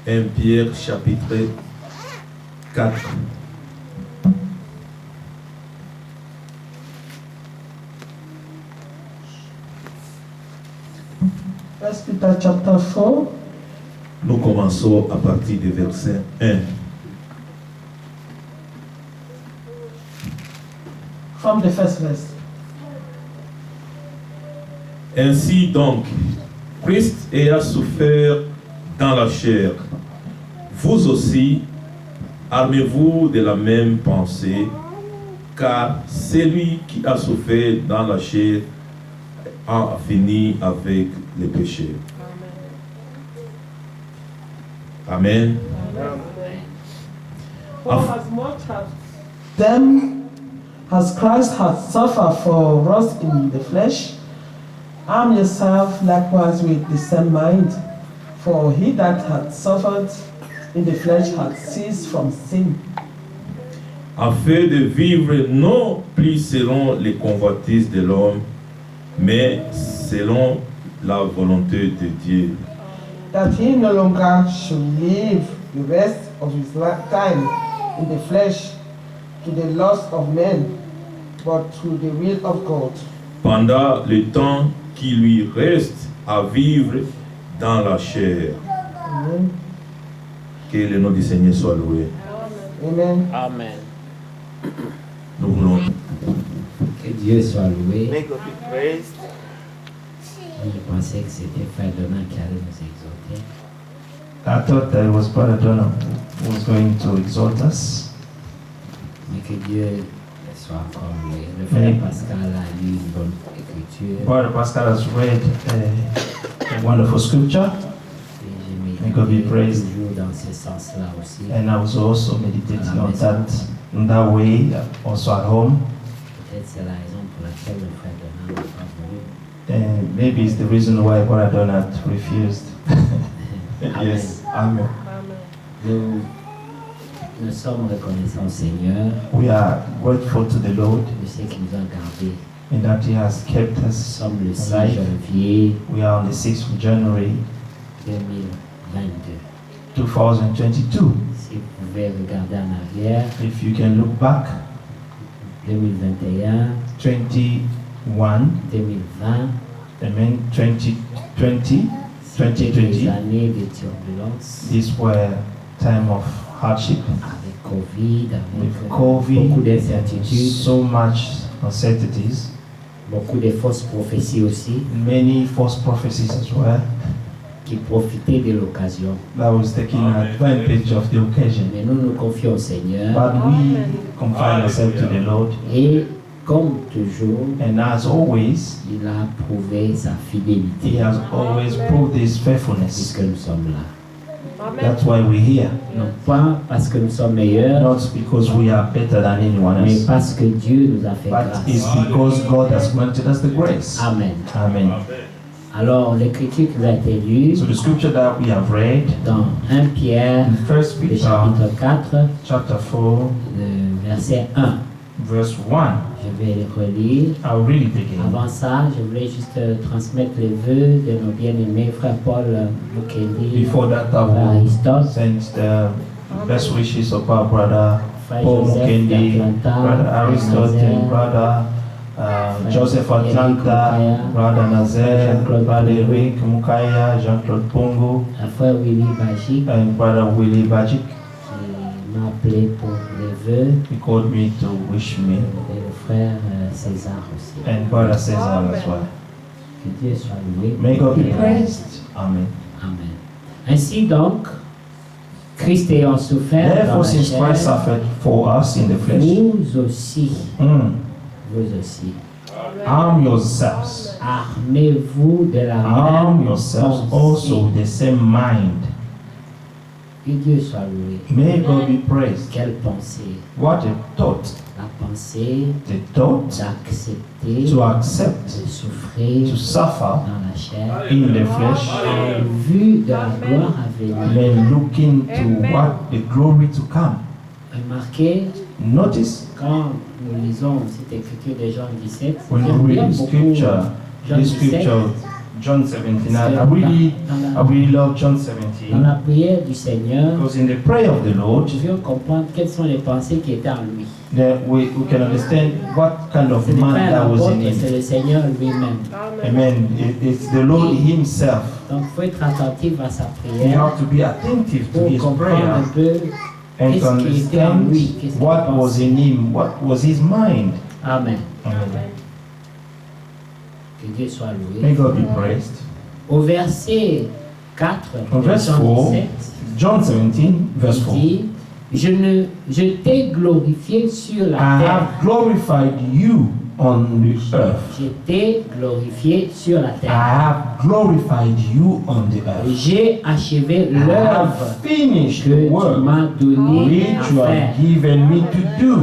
1 Pierre chapitre 4. First Peter chapter 4. Nous commençons à partir du verset 1. From the first verse. Ainsi donc, Christ ayant souffert dans la chair, vous aussi, armez-vous de la même pensée, car celui qui a souffert dans la chair a fini avec les péchés. Amen. For as much as them as Christ hath suffered for us in the flesh, arm yourself likewise with the same mind. For he that hath suffered in the flesh hath ceased from sin, Afin de vivre non plus selon les convoitises de l'homme, mais selon la volonté de Dieu. that he no longer should live the rest of his lifetime in the flesh to the lust of men, but to the will of God. Pendant le temps qui lui reste à vivre dans la chair. Amen. Que le nom du Seigneur soit loué. Amen. Amen. Nous voulons. Que Dieu soit loué. May God be praised. Je pensais que c'était Frère Donald qui allait nous exhorter. I thought that it was Brother Donald who was going to exhort us. Mais que Dieu soit encore loué. Le Frère Pascal a lu une bonne écriture. Brother Pascal has read a wonderful scripture, Et j'ai May God be médité praised. toujours dans ce sens-là aussi. and I was also meditating on that in that way, also at home. Peut-être c'est la raison pour laquelle le Frère Donald n'a pas voulu. And maybe it's the reason why Brother Donald refused. Yes, Amen. Nous sommes reconnaissants au Seigneur We are grateful to the Lord de ce qu'il nous a gardés. in that He has kept Nous us sommes le 6 alive. janvier We are on the 6th of January 2022. 2022. Si vous pouvez regarder en arrière, If you can look back, 2021, 21, 2020, and then 2020, c'était des 2020, années de turbulence these were time of hardship avec Covid, with avec COVID, beaucoup d'incertitudes, so much uncertainties, beaucoup de fausses prophéties aussi, many false prophecies as well. qui profitaient de l'occasion. That was taking advantage of the occasion. Mais nous nous confions au Seigneur But we confine ourselves to the Lord, et comme toujours, and as always, il a prouvé sa He fidélité has always proved His faithfulness. puisque nous sommes là. That's why we're here. Non pas parce que nous sommes meilleurs, Not because we are better than anyone mais else, parce que Dieu nous a fait but it's grâce. because God has granted us the grace. Amen. Amen. Alors, l'écriture qui nous a été lue So the scripture that we have read dans 1 Pierre, in 1 le Peter chapitre 4, chapter 4, le verset 1. verse 1. Je vais le relire. I'll read it again. Avant ça, je voulais juste transmettre les vœux de nos bien-aimés frères Paul Mukendi, Before that, I frère will Aristote, send the best wishes of our brother frère Paul Joseph Mukendi, d'Atlanta, brother frère Aristotle, Nazaire, brother Joseph Atlanta, brother Nazaire, brother Eric Mukaya, Jean-Claude Pongo, frère Willy Bagic, and brother Willie Bajic. qui m'a appelé pour les vœux, He called me to wish me, et le frère César aussi. and brother Cesar as well. Que Dieu soit loué. May God be Et, praised. Amen. Amen. Ainsi donc, Christ ayant souffert dans Therefore, la since Christ chair, suffered for us in the flesh, vous aussi, arm yourselves. armez-vous de la Arm même yourselves pensée. also with the same mind. Que Dieu soit loué. May God be praised. Quelle pensée? What a thought. La pensée The thought d'accepter to accept, de souffrir to suffer dans la chair in the flesh, en vue de la gloire à venir. then looking to what the glory to come. Remarquez, Notice quand nous lisons cette écriture de Jean 17, when j'aime we bien read beaucoup scripture, Jean this 17, scripture, John 17, parce que I really dans la- love John 17. Dans la prière du Seigneur, Because in the prayer of the Lord, nous devions comprendre quelles sont les pensées qui étaient en lui. then we can understand what kind of Ce n'est pas man un that was in apôtre, c'est him. le Seigneur lui-même. Amen. It's the Lord Himself. Donc il faut être attentif à sa You prière have to be attentive to pour His comprendre un prayer peu and qu'est-ce to qui était en lui, understand qu'est-ce qu'il what was pensait. in Him, what was His mind. Amen. Amen. Que Dieu soit loué. May God be praised. Au verset 4, In verse Jean 4, 17, John 17, verse il 4. dit, je t'ai glorifié sur la I terre. have glorified you on the earth. Je t'ai glorifié sur la I terre. have glorified you on the earth. J'ai achevé I have l'œuvre finished que the tu work m'as donné which you à faire. have given me to do.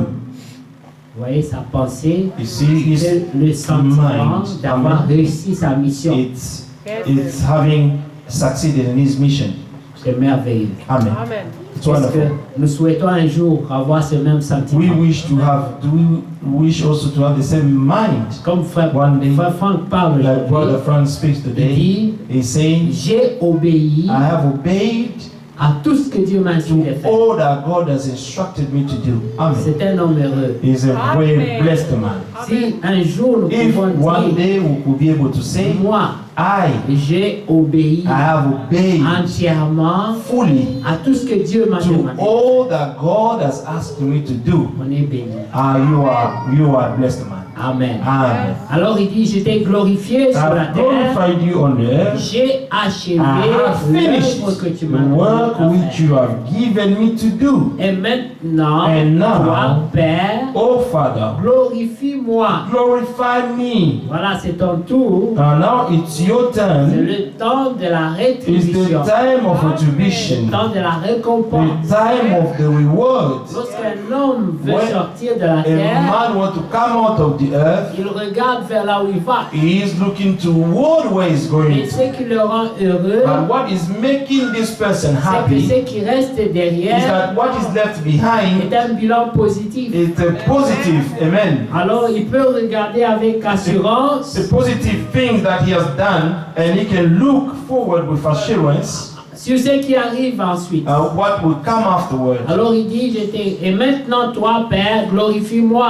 Vous voyez sa pensée, You see, c'est le sentiment mind. d'avoir Amen. réussi sa mission. it's having succeeded in His mission. C'est merveilleux. Amen. Amen. It's Est-ce que wonderful. nous souhaitons un jour avoir ce même We sentiment? wish also to have the same mind. Comme frère One day, Franck parle like Brother aujourd'hui, Frank speaks il today, dit, he's saying, j'ai obéi I have obeyed à tout ce que Dieu m'a instruit de to faire. all that God has instructed me to do. Amen. C'est un homme heureux. He's a very Amen. blessed man. Si un jour nous If pouvons one dire, day we could be able to say, moi, I j'ai obéi have obeyed entièrement fully à tout ce que Dieu m'a to demandé, all that God has asked me to do, on est béni. you are a blessed man. Amen. Amen. Alors il dit, je t'ai glorifié sur la I've terre, glorified you on the earth. j'ai achevé I have finished l'œuvre que tu the m'as work donné à which faire. you have given me to do. Et maintenant, And now, toi, Père, Oh Father, glorifie-moi. glorify me. Voilà, c'est ton tour. And now it's your C'est turn. le temps de la It's rétribution. the time of Le retribution. temps de la The récompense. time of the reward. Lorsqu'un homme veut When sortir de la A terre, man wants to come out of the earth. il regarde vers là où il va. He is looking toward where he's Et going. ce qui le rend heureux, But what is making this person c'est que happy ce qui reste is derrière that what is left behind est un bilan positif. is a positive, amen. Alors il peut regarder avec assurance The positive things that he has done, and he can look forward with assurance sur ce qui arrive ensuite. what will come afterward. Alors il dit, et maintenant toi, Père, glorifie-moi.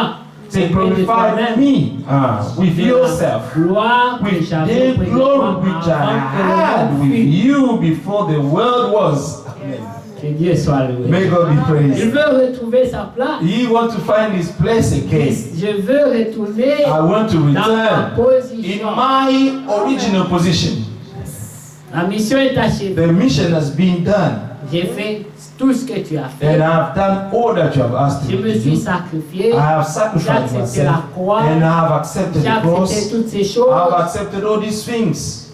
Say, auprès de glorify toi-même. me with De la yourself, gloire que with j'avais the auprès de glory toi which I avant que le had monde with fût. you before the world was. Amen. Que Dieu soit loué. May God be Il praised. veut retrouver sa place. He wants to find his place again. Je veux retourner I want to dans ma return in position. my original position. La mission est achevée. The mission has been done, J'ai fait tout ce que tu as and fait. I have done all that you have asked Je me me to suis do. sacrifié. I have J'ai sacrificed accepté la myself, croix. and I have accepted J'ai the accepté cross. toutes ces I choses. have accepted all these things,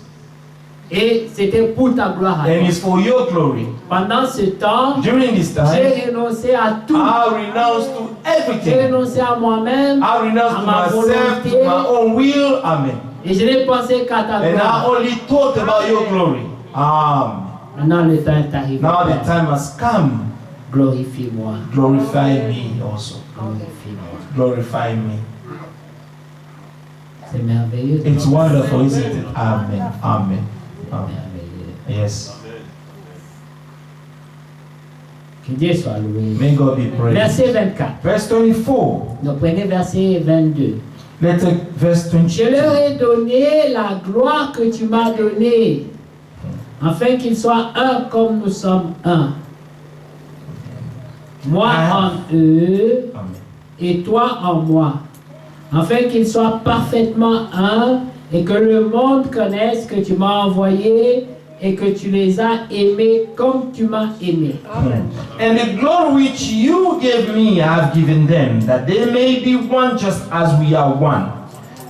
Et c'était pour ta gloire à and toi. it's for your glory. Pendant ce temps, During this time, j'ai renoncé à tout. I renounce to J'ai everything. renoncé à moi-même. I renounce à to ma myself, to volonté. my own will. Amen. Et je n'ai pensé qu'à ta And I gloire. only thought about your glory. Maintenant, le temps est arrivé. Now the Père. time has come. Glorifie-moi. Glorify me also. Glorifie-moi. Glorify me. C'est merveilleux. It's wonderful, isn't it? Amen. Amen. Amen. Merveilleux. Yes. Que Dieu soit loué. May God be praised. Verset 24. Verse 24. Donc prenez verset 22. Let's take verse Je leur 22. ai donné la gloire que tu m'as donnée, afin qu'ils soient un comme nous sommes un. Moi en eux Amen. et toi en moi, afin qu'ils soient parfaitement un et que le monde connaisse que tu m'as envoyé et que tu les as aimés comme tu m'as aimé. And the glory which you gave me, I have given them, that they may be one just as we are one.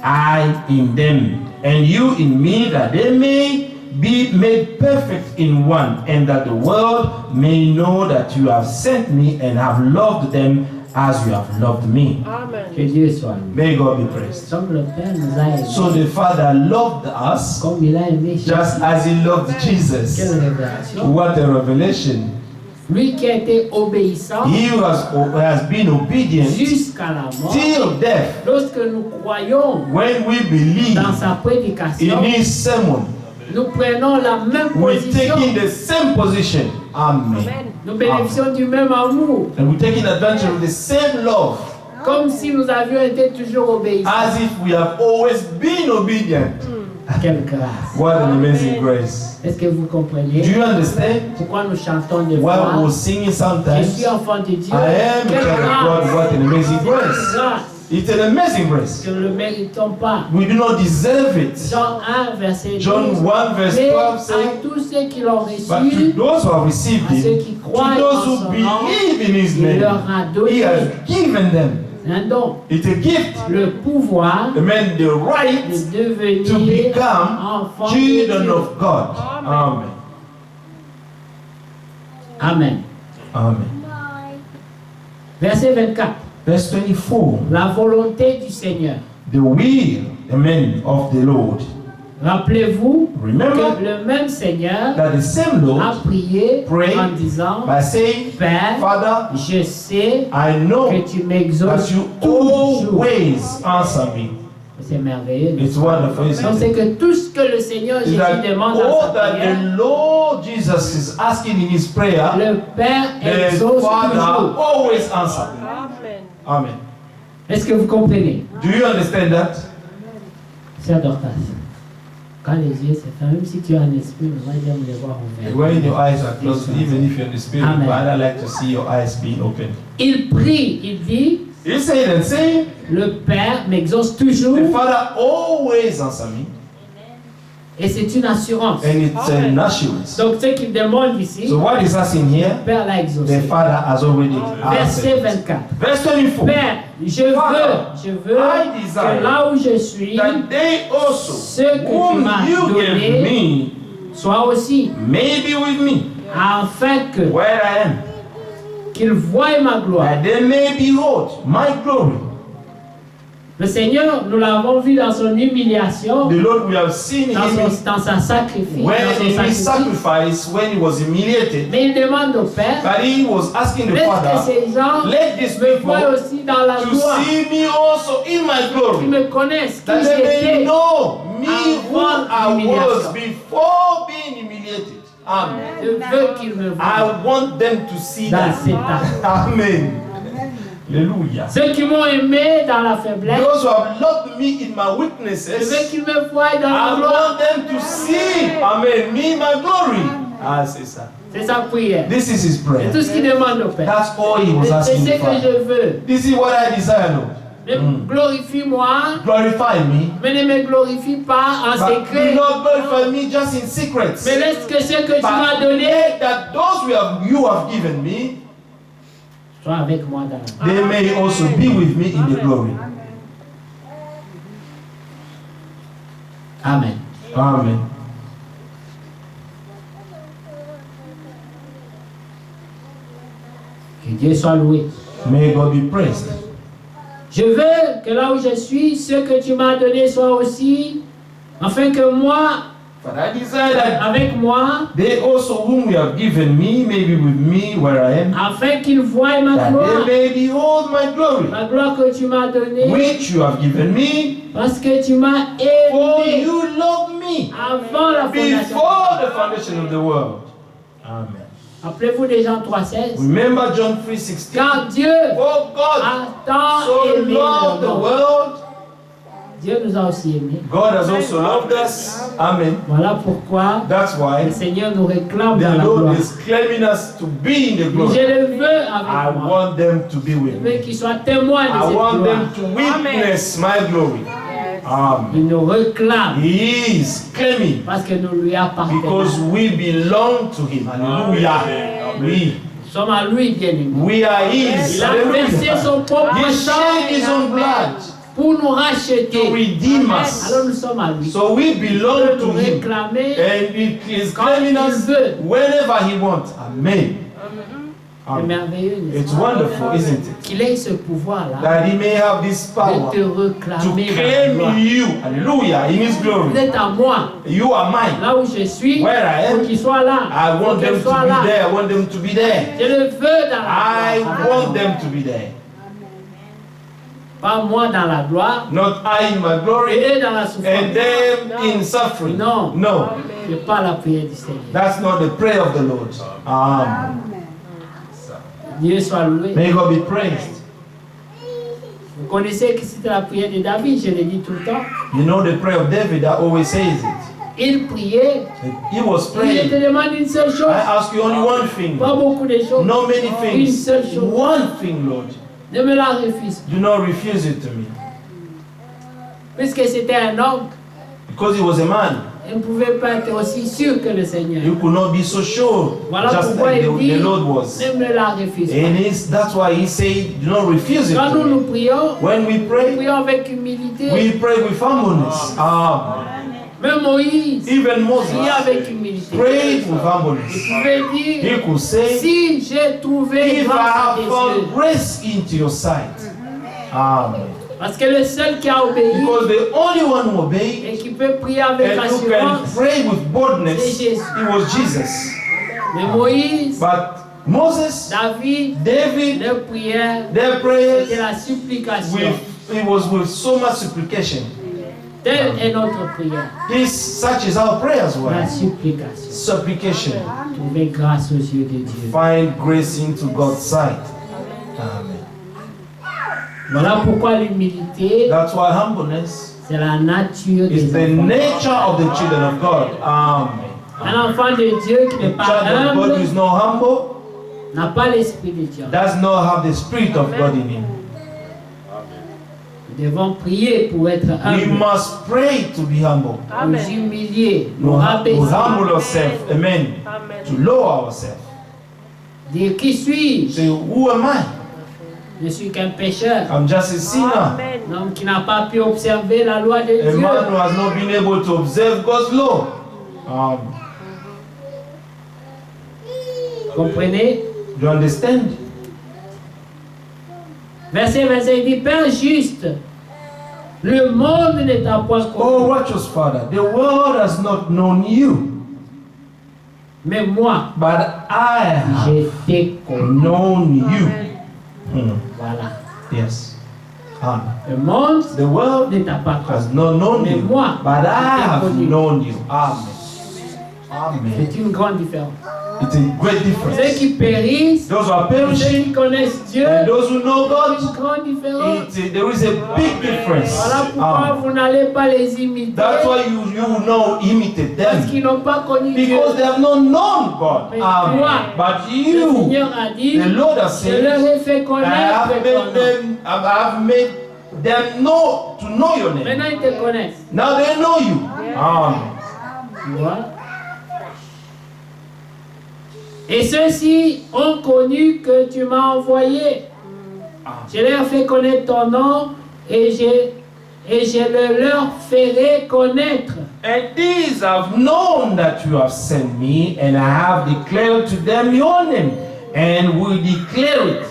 I in them, and you in me, that they may be made perfect in one, and that the world may know that you have sent me and have loved them as you have loved me. Amen. Que Dieu soit loué. May God be praised. Comme le Père nous a aimés, So the Father loved us comme il a aimé Jésus. just as he loved Quelle Jesus. révélation. What a revelation. Lui qui a été obéissant He has been obedient jusqu'à la mort. till death. Lorsque nous croyons When we believe dans sa prédication, in his sermon, nous prenons la même We're position. taking the same position. Amen. Nous bénéficions du même amour. And we're taking advantage of the same love. Comme si nous avions été toujours obéissants. As if we have always been obedient. Quelle grâce. What an amazing grace. Est-ce que vous comprenez Do you understand? pourquoi nous chantons des While fois? we're singing Je sometimes, suis enfant de Dieu. I am a Quelle child of God. grâce. What an amazing grace. Grâce It's an amazing grace. que nous ne méritons pas. We do not deserve it. Jean 1, verset 12. John 1 verse Mais 12 à says, tous ceux qui l'ont but to reçu, those who have received à ceux him, qui to croient those en who son nom, believe in his il name, leur a he donné has given them. un don, It's a gift. le pouvoir Amen. The right de devenir to become enfant de children Dieu. of God. Amen. Amen. Amen. Verset 24. Verse 24. La volonté du Seigneur. The will, amen, of the Lord. Rappelez-vous Remember que le même Seigneur that the same a Lord prié prayed en disant, by saying, Père, Father, je sais I know que tu m'exauces that you toujours. always answer me. C'est merveilleux. It's wonderful, Donc isn't c'est it? que tout ce que le Seigneur Is Jésus that demande dans all sa that prière, the Lord Jesus is asking in his prayer, le Père the exauce Father toujours. always answers. Amen. Est-ce que vous comprenez? Do you understand that? Sœur Dorcas, quand les yeux se ferment, même si tu as un esprit, on va dire me les voir ouverts. When your eyes are closed, even if you're in the spirit, Amen. but I like to see your eyes being open. Il prie, il dit, He said and saying, le Père m'exauce toujours, the Father always answers me, et c'est une assurance. and it's an assurance. Donc ce qu'il demande ici, So what is asking here? le Père l'a The exaucé. Father has already Verset answered. 24. Verse 24. Père, je veux I desire que là où je suis, that they also, ceux que tu whom m'as you gave donnés, me, soient aussi, may be with me, afin que where I am, qu'ils voient ma gloire. that they may behold my glory. Le Seigneur, nous l'avons vu dans son humiliation, The Lord, we have seen him dans sa sacrifice, when dans son in his sacrifice. sacrifice, when he was humiliated, Mais il demande au Père, but he was asking the laisse que Father, ces gens let these me voient people aussi dans la to gloire, see me also in my qu'ils glory, me connaissent, qui that they may j'étais. know me who avant I was l'humiliation. before being humiliated. Amen. Je veux qu'ils me voient I want them to see dans that. cet acte. Amen. Hallelujah. Ceux qui m'ont aimé dans la faiblesse, Those who have loved me in my je veux weaknesses, qu'ils me voient dans la I gloire. want them to see, amen, me, my glory. Ah, c'est ça. C'est sa prière. This is his C'est prayer. tout ce qu'il demande au Père. That's all he was C'est asking ce the que Father. je veux. This is what I desire, Lord. Mais glorifie-moi, Glorify me, mais ne me glorifie pas en but do secret. not glorify me just in secret. Mais laisse que ce que tu m'as But donné let that those you have given me, soient avec moi dans la gloire. they may also be with me in the glory. Amen. Amen. Que Dieu soit loué. May God be praised. Je veux que là où je suis, ce que tu m'as donné soit aussi, afin que moi, But I desire that avec moi, they also whom we have given me may be with me where I am, afin qu'ils voient ma that gloire, they may behold my glory, la gloire que tu m'as donnée, which you have given me, parce que tu m'as for aimé you loved me avant la fondation. before the foundation of the world. Amen. Rappelez-vous des Jean 3,16. Remember John 3:16. Quand Dieu For God a tant so aimé loved le the monde, world, Dieu nous a aussi aimés. God has also loved us. Amen. Voilà pourquoi That's why le Seigneur nous réclame dans the la Lord gloire. is claiming us to be in the Je glory. le veux I avec moi. want them to be Je with veux me. qu'ils soient témoins de I cette want gloire. them to witness my glory. Amen. Il nous réclame He is claiming parce que nous lui appartenons. because we belong to Him. Hallelujah. We Nous sommes à lui, bien-aimés. we are His. Il a versé Hallelujah. son propre He shed His own sang blood pour nous to racheter. redeem us. Alors nous sommes à lui. So we Il belong peut to nous Him. réclamer And He is quand claiming il us veut. whenever He wants. Amen. C'est Amen. merveilleux, n'est-ce It's pas? wonderful, isn't it? Qu'il ait ce pouvoir-là That He may have this de power te to réclamer dans la gloire. claim you. Hallelujah. In His Vous glory. êtes à moi. You are mine. Là où je suis, Where I faut am, qu'il soit là. I Faut want qu'elle them to soit be là. there. I want them to be there. Je le veux dans I la gloire. want them to be there. Pas moi dans la gloire, not I in my glory, et eux dans la souffrance. and them in suffering. Non. No, C'est pas la prière du Seigneur. that's not the prayer of the Lord. Amen. Dieu soit loué. May God be praised. Vous connaissez que c'était la prière de David, je l'ai dit tout le temps. You know the prayer of David, I always says it. Il priait. He was Il te praying. demande une seule chose. I ask you only one thing. Pas beaucoup de choses. No many Une things. seule chose. One thing, Lord. Ne me la refuse pas. Do not refuse it to me. Puisque c'était un homme, Because he was a man. il ne pouvait pas être aussi sûr que le Seigneur. You could not be so sure, Voilà just pourquoi like il dit, the Lord was. ne me la refuse pas. And that's why he said, do not refuse it Quand to nous me. prions, When we nous pray, prions avec humilité. we pray with humbleness. Même Moïse Even Moses priait avec humilité. prayed with Il humbleness. pouvait dire, He could say, si j'ai trouvé if I grâce à have tes found yeux. grace into your sight. Amen. Parce que le seul qui a obéi Because the only one who obeyed et qui peut prier avec and who can assurance, pray with boldness, C'est Jésus. it was Jesus. mais Moïse, But Moses, David, David, leur prière, their prayers, c'était la supplication. it was with so much supplication. Telle est notre prière, Such is our prayers la were. supplication. Supplication. Trouver grâce aux yeux de Dieu. Find grace into God's sight. Amen. Voilà pourquoi l'humilité, That's why humbleness c'est la nature is des the enfants. nature of the children of God. Amen. Un enfant de Dieu qui n'est A pas child of God who is humble not humble n'a pas l'esprit de Dieu. does not have the spirit of God in him. Nous devons prier pour être We humbles, must pray to be humble. nous humilier, To nous rabaisser, humble ourselves. Amen. To lower ourselves. dire qui suis-je? Say, who am I? Je suis qu'un pécheur, I'm just a sinner. un homme qui n'a pas pu observer la loi de A Dieu. man who has not been able to observe God's law. Comprenez? Do you understand? Verset 25 dit, Père juste, le monde ne t'a point Oh, connu, righteous Father, the world has not known you, mais moi, but I have je t'ai connu. known you. Voilà. Yes. Amen. Le monde The world ne t'a pas connu. has not known Mais you, moi, but I je t'ai have connu. known you. Amen. Amen. C'est une grande différence. It's a great Ceux difference. qui périssent, Those who are ceux perishing qui connaissent Dieu, and those who know c'est une God, grande différence. there is a big difference. Voilà pourquoi Amen. vous n'allez pas les imiter. That's why you will not imitate Parce them. qu'ils n'ont pas connu Dieu. Because they have not known God. Mais Amen. toi, But Le you, Seigneur a dit, the Lord has je leur said, ai fait I connaître have ton made nom. them, I have made them know to know your name. Maintenant, ils te connaissent. Now they know you. Amen. Tu vois? Et ceux-ci ont connu que tu m'as envoyé. Je leur fais connaître ton nom et je le leur ferai connaître. And these have known that you have sent me, and I have declared to them your name, and will declare it.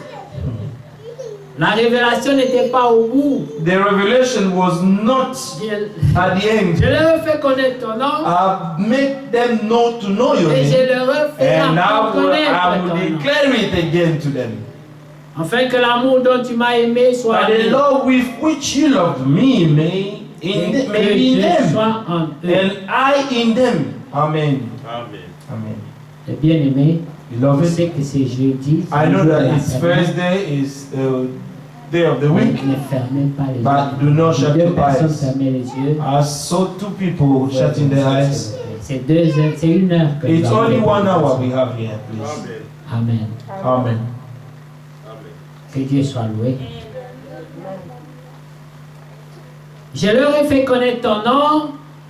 La révélation n'était pas au bout. The revelation was not Je, at the end. je leur ai fait connaître ton nom I've made them know to know your et je name, leur ferai and I will connaître ton nom. declare it again to them. Afin que l'amour dont tu m'as aimé soit But the en eux, love with which you loved me may et be que in je them, sois en eux. and I in them. Amen. Amen. Amen. Et bien aimé, je Beloved, sais que c'est jeudi. I know c'est le jour de that la it's semaine. Thursday is day of the Mais week, ne fermez pas les but yeux. do not shut Deux your personnes eyes. fermaient les yeux. I saw two people shutting their eyes. C'est 2 heures, c'est 1 heure que It's nous avons only de 1 hour prédication. we have here, please. Amen. Amen. Que Dieu soit loué. Je leur ai fait connaître ton nom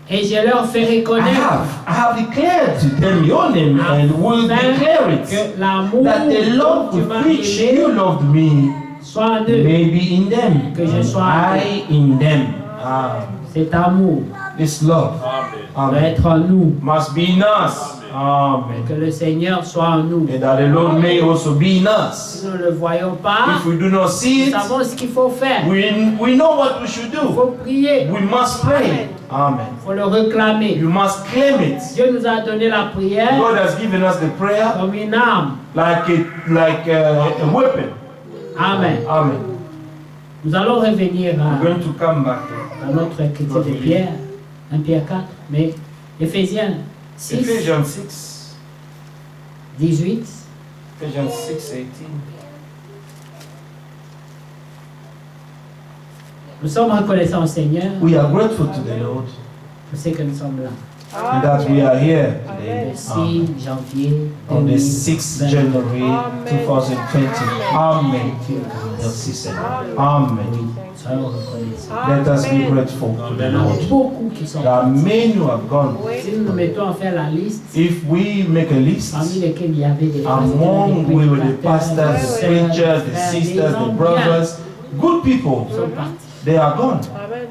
et je leur ferai I connaître have declared to them your name and will declare it, que l'amour that the dont love tu with m'as which aimé you loved me soit en eux. may be in them, Que je and sois en I in them. Amen. Cet amour This love doit Amen. être en nous. must be in us. Amen. Que le Seigneur soit en nous. And that the Lord may also be in us. Si nous ne le voyons pas, If we do not see nous it, savons ce qu'il faut faire. we know what we should Il do. faut prier. We must pray. Amen. Il faut le réclamer. You must claim it. Dieu nous a donné la prière God has given us the prayer comme une arme. like a weapon. Amen. Amen. Nous allons revenir We're going to come back to à notre écriture de Pierre, 1 Pierre 4, mais Éphésiens 6, Ephesians 6. 18. Ephesians 6, 18. Nous sommes reconnaissants au Seigneur We are grateful to the Lord pour ce que nous sommes là. that we are here today Le 6 janvier on the 6th January 2020. Amen. Dieu grâce. Merci Seigneur. Amen. Soyons reconnaissants. Let us be grateful to Il the y en a Lord. beaucoup qui sont There are partis. many who have gone. Si nous nous mettons à faire la liste, If we make a list, parmi lesquels il y avait des among we were the pasteurs, pastors, the des sœurs, preachers, the des frères, sisters, des the hommes brothers, good people, bien, sont partis. they are gone.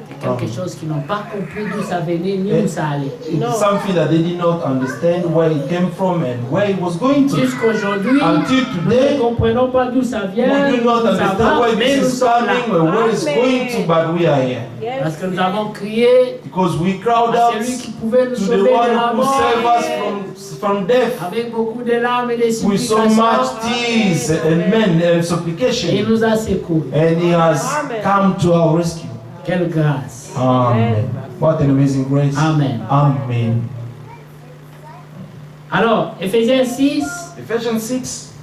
C'est quelque chose qu'ils n'ont pas compris d'où ça venait ni où ça allait. It's something that they did not understand where it came from and where it was going to. Jusqu'aujourd'hui, Until nous ne today, comprenons pas d'où ça vient, we do not d'où ça understand va, where mais this nous is sommes là. coming or where it's going to, but we are here. Parce que nous avons crié Because we crowd à out celui to qui pouvait nous the sauver de la one who mort saved us from death avec beaucoup de larmes et des with so supplications. much tears and men and Et il supplication. nous a secourus. And he has come to our rescue. Quelle grâce. Amen. What an amazing grace. Amen. Amen. Alors, Éphésiens 6, Ephesians 6,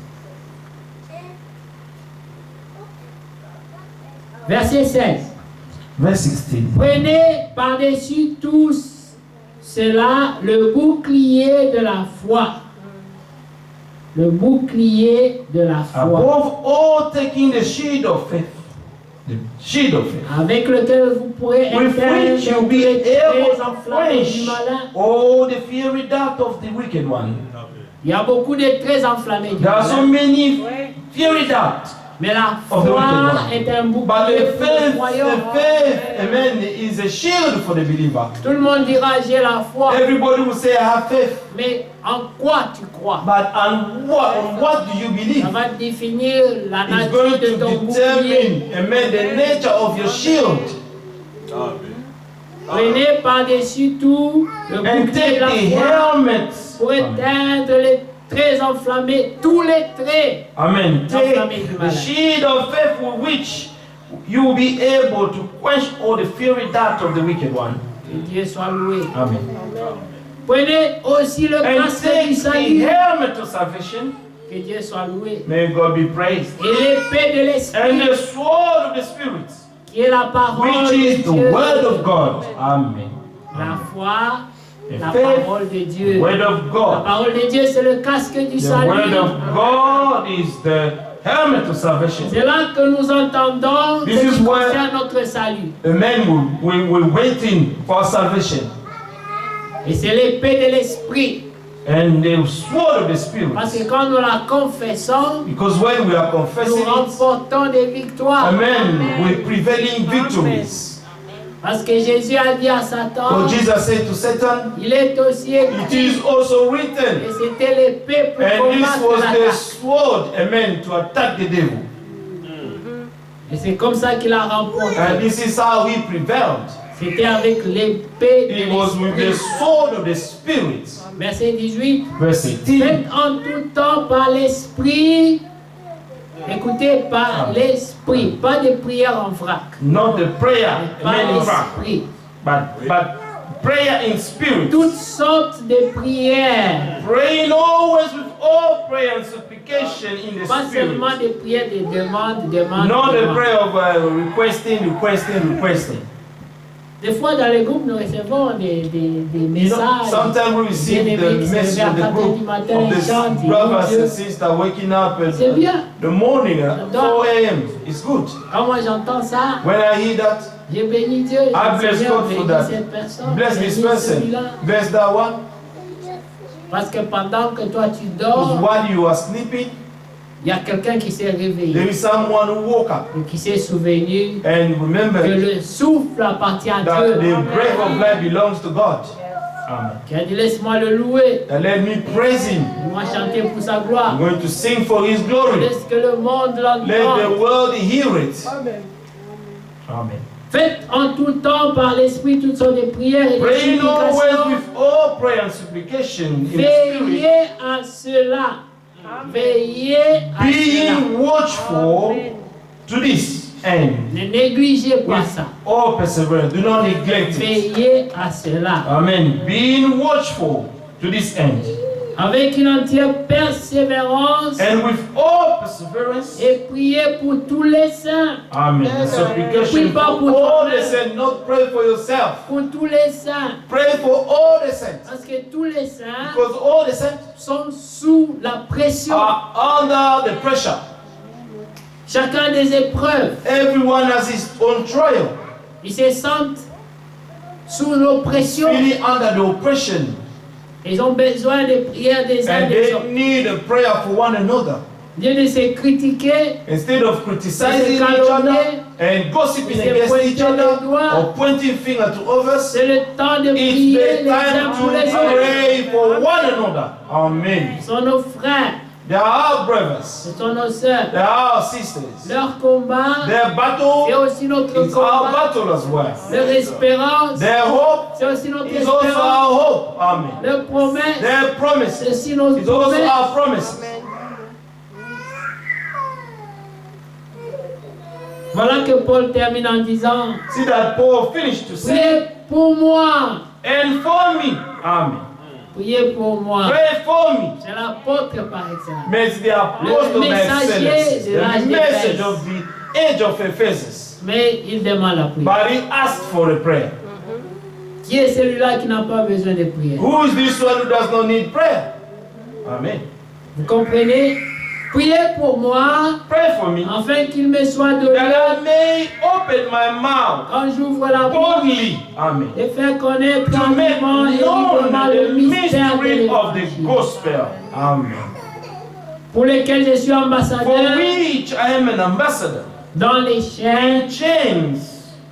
verset 16. verse 16. Prenez par-dessus tout cela le bouclier de la foi. Le bouclier de la foi. Above all, taking the shield of faith. The shield of faith. Avec lequel vous pourrez With éteindre which you'll tous be les traits able to enflammés du quench malin. all the fiery dart of the wicked one. Il y a beaucoup de traits enflammés du There are so malin. many fiery darts. Mais la of the foi wicked one. est un But bouclier the pour les faith, croyants. amen, is a shield for the believer. Tout le monde dira j'ai la foi. Everybody will say, I have faith. Mais en quoi tu crois? But on what do you believe? Ça va définir la It's nature going de to ton bouclier. determine, amen, the nature of your shield. Prenez par-dessus tout le And bouclier take de la the foi helmet. pour éteindre les traits enflammés, tous les traits. Amen. Enflammé Take du the malin. shield of faith with which you will be able to quench all the fiery dart of the wicked one. Que Dieu soit loué. Amen. Prenez aussi le And casque take du the salut. helmet of salvation. Que Dieu soit loué. May God be praised. Et l'épée de And l'esprit, the sword of the Spirit, qui est la parole which de is the Dieu. word of God. Amen. La foi, The la faith, parole de Dieu. word of La God. parole de Dieu, c'est le casque du The salut. word of God is the helmet of salvation. C'est là que nous entendons This ce is qui where- concerne notre salut. Amen. We're waiting for salvation. Et c'est l'épée de l'esprit. And the sword of the Spirit. Parce que quand nous la confessons, Because when we are nous confessing it, remportons des victoires. amen, we're prevailing victories. Parce que Jésus a dit à Satan, So Jesus said to Satan, il est aussi it écrit. is also Et written. c'était l'épée pour And this combattre was the l'attaque. sword, amen, to attack the devil. Et c'est comme ça qu'il a remporté. And this is how he prevailed. C'était avec l'épée It de was with the l'esprit. sword of the Spirit. Verset 18. Verse 18. Faites en tout temps par l'esprit. Écoutez, par l'esprit. Pas de prière en vrac. Not the prayer, Par amen, in fact, l'esprit. but prayer in spirit. Toutes sortes de prières. Praying always with all prayer and supplication in the Pas seulement spirit. des prières de demande. Not the demande. prayer of requesting. Des fois, dans les groupes, nous recevons des You know, messages. sometimes we receive Bien-aimés the qui se message lèvent of à the 4 group du matin of et the chantent. brothers Dieu. and sisters waking up C'est at bien. the morning at Donc- 4 a.m. It's good. Quand moi j'entends ça, When I hear that, je bénis Dieu. I Je dis, bless Seigneur, God for bénis that. cette personne. Bless this bénis person. celui-là. Bless that one. Parce que pendant que toi tu Because dors, while you are sleeping, il y a quelqu'un qui s'est there réveillé is someone who woke up et qui s'est souvenu and que remember le souffle appartient à that Dieu. the breath of life belongs to God. Amen. Qui a dit laisse-moi le louer. And let me praise Him. Moi chanter pour sa I'm gloire. going to sing for His glory. Laisse que le monde Let the l'entende. world hear it. Amen. Faites en tout temps par l'esprit toutes sortes de prières et de Praying always supplications. with all prayer and supplication in the Spirit, Veillez à cela. Veillez à cela. being watchful to this. end. Ne négligez pas ça. All perseverance. Do not neglect it. Veillez à cela. Amen. Being watchful to this end. Avec une entière persévérance And with all perseverance. et priez pour tous les saints. Amen. The supplication for all the saints. Not pray for yourself. Pour tous les saints. Pray for all the saints. Parce que tous les saints Because all the saints sont sous la pression. are under the pressure. Chacun des épreuves. Everyone has his own trial. Ils se sentent sous l'oppression. Feeling under the oppression. Ils ont besoin de prières des uns And des they autres. need a prayer for one another. Dieu de se critiquer, Instead of criticizing Se each calomnier, other and gossiping se against pointer each other le doigt. or pointing finger to others, c'est le temps de it's prier the les uns time pour les to autres. pray for one another. Amen. Ce sont nos frères, They are our brothers. ce sont nos sœurs. They are our sisters. Leur combat, Their c'est battle aussi notre is our combat. battle as well. Leur espérance, Their hope c'est aussi notre is also espérance. our hope. Amen. Leur promesse, Their c'est promise aussi notre is also promesse. our promise. Voilà que Paul termine en disant, See that Paul finished to say, priez pour moi, and for me. Amen. priez pour moi. Pray for me. C'est l'apôtre par exemple. Mais it's the apostle Le by messager excellence, de l'âge the d'Éphèse. message of the age of Ephesus. Mais il demande la prière. But he asked for a prayer. Qui est celui-là qui n'a pas besoin de prière? Who is this one who does not need prayer? Amen. Vous comprenez? Priez pour moi, Pray for me afin qu'il me soit donné, that I may open my mouth quand j'ouvre la bouche, boldly. Amen. de faire connaître To make tranquillement et known librement le the mystère de mystery of the l'évangile, gospel. Amen. pour lequel je suis For ambassadeur which I am an ambassador. dans les chaînes, In chains.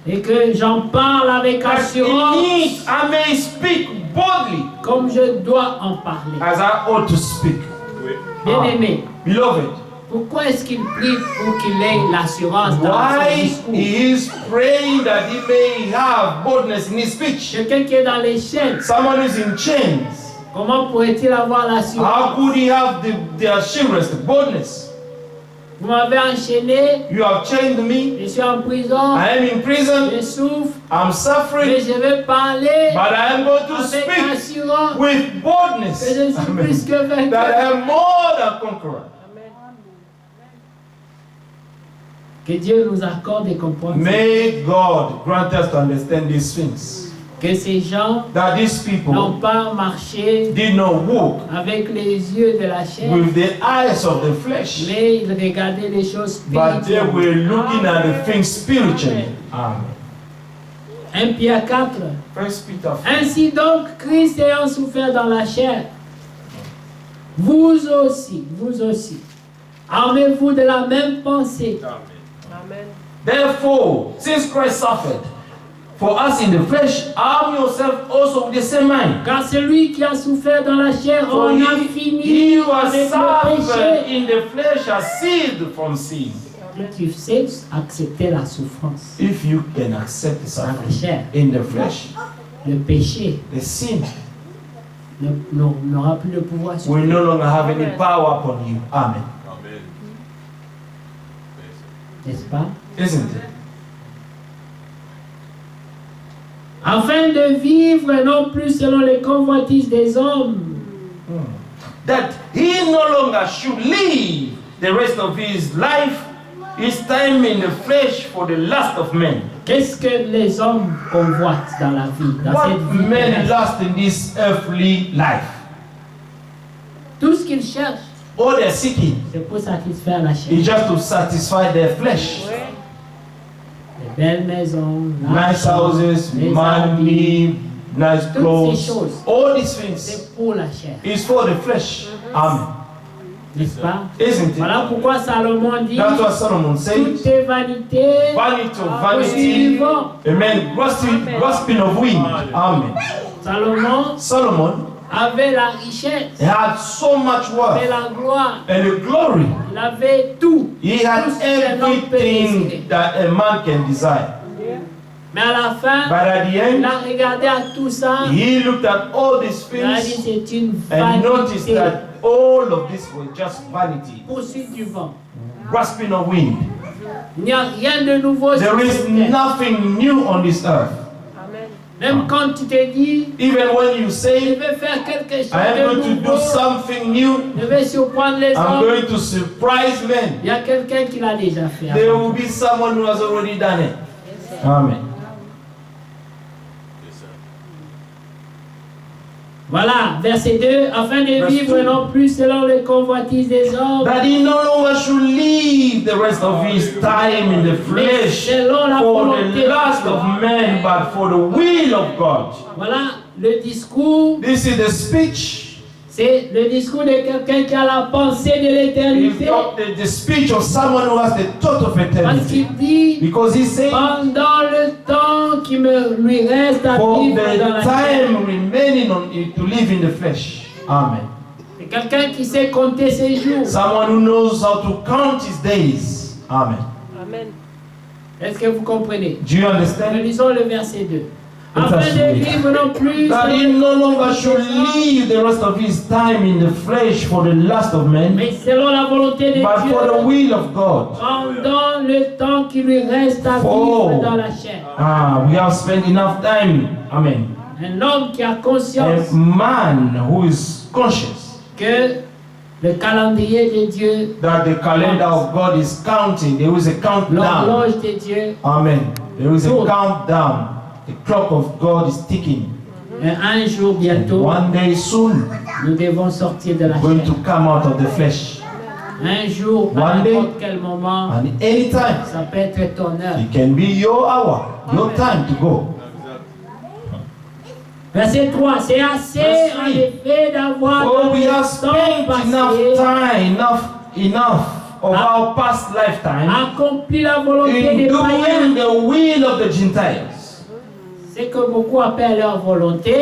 et que j'en parle avec That in assurance, it I may speak boldly comme je dois en parler. as I ought to speak. Bien-aimé, Beloved, pourquoi est-ce qu'il prie pour qu'il ait l'assurance dans son why discours? he is praying that he may have boldness in his speech? Quelqu'un qui est dans les chaînes, Someone who's in chains, comment pourrait-il avoir how l'assurance? could he have the assurance, the boldness? Vous m'avez enchaîné, You have chained me, je suis en prison, I am in prison, je souffre, I'm mais suffering, je vais parler but I am going to avec speak assurance with boldness que je suis Amen. plus que That I vainqueur. am more than conqueror. Que Dieu nous accorde et comprenne May God grant us to understand these things. que ces gens That these people n'ont pas marché did not walk avec les yeux de la chair, with the eyes of the flesh, mais ils regardaient les choses but they spirituelles. were looking at the things spiritually. Amen. 1 Pierre 4. First Peter 4. Ainsi donc, Christ ayant souffert dans la chair, vous aussi, armez-vous de la même pensée. Therefore, since Christ suffered for us in the flesh, arm yourself also with the same mind. Car celui qui a souffert dans la chair For en a he fini who has avec le suffered péché. in the flesh has ceased from sin. Tu sais accepter la souffrance If you can accept the dans la suffering chair, in the flesh, le péché the sin n'aura plus de pouvoir sur will toi. no longer have any power upon you. Amen. N'est-ce pas? Isn't it? Afin de vivre non plus selon les convoitises des hommes, That he no longer should live the rest of his life, his time in the flesh for the lust of men. qu'est-ce que les hommes convoitent dans la vie, dans What cette vie men terrestre? lust in this earthly life? Tout ce qu'ils cherchent, All they're seeking c'est pour satisfaire la chair. is just to satisfy their flesh. Les belles maisons, Nice l'argent, houses, les habits, money, nice toutes ces clothes. choses, All these things c'est pour la chair, is for the flesh. Amen. n'est-ce pas? Isn't it? Voilà pourquoi Salomon dit, That's what Solomon tout says. est vanité, Vanity of aussi vanity. vivant. Amen. Grasping of wind. Amen. Salomon Solomon avait la richesse, had so much avait wealth la gloire, and the glory. il avait tout. He had Tout ce qu'un homme peut everything désirer. that a man can desire. Mais à la fin, But at the il end, a regardé à tout ça, he looked at all these il a dit things c'est une and noticed vanité, that all of this was just vanity, poursuite du vent. grasping of wind. Il n'y a rien de nouveau sur There cette is terre. nothing new on this earth. Même quand tu te dis, Even when you je say, vais faire quelque chose I am de going to do nouveau, something new, je vais surprendre les I'm hommes. going to surprise men, Il y a quelqu'un qui l'a déjà fait. there avant. will be someone who has already done it. Amen. Voilà, verset 2, afin de Verse vivre 2. non plus selon les convoitises des hommes, That he no longer should live the rest of his time in the mais flesh selon la for volonté the lust de of Dieu. men, but for the will of God. Voilà le discours, This is the speech. c'est le discours de quelqu'un qui a la pensée de It's l'éternité. not the speech of someone who has the thought of Parce eternity. qu'il dit, Because he said, pendant le temps qui lui reste à for vivre the dans la chair. time remaining on it to live in the flesh. Amen. C'est quelqu'un qui sait compter ses jours. Someone who knows how to count his days. Amen. Est-ce que vous comprenez? Do you Nous understand? lisons le verset 2. Let us Afin de read. vivre non plus That he no longer should live the rest of his time in the flesh for the lust of men, mais selon la volonté de but for the Dieu, will of God. pendant le temps qui lui reste à Oh. vivre dans la chair. We have spent enough time. Amen. Un homme qui a conscience A man who is conscious que le calendrier de Dieu, that the calendar of God is counting. There is a countdown. l'horloge de Dieu, Amen. There is a Good. countdown. The clock of God is ticking. un jour bientôt, One day soon, nous devons sortir de la going to chair. come out of the flesh. Un jour, à One day. n'importe quel moment, And anytime, ça peut être ton heure. it can be your hour, your time to go. Verset 3, c'est assez Verse en 3. effet d'avoir Oh, dans we le have temps spent enough passé time, enough of our past lifetime accompli la volonté in des doing païens. the will of the Gentiles. C'est que beaucoup appellent leur volonté,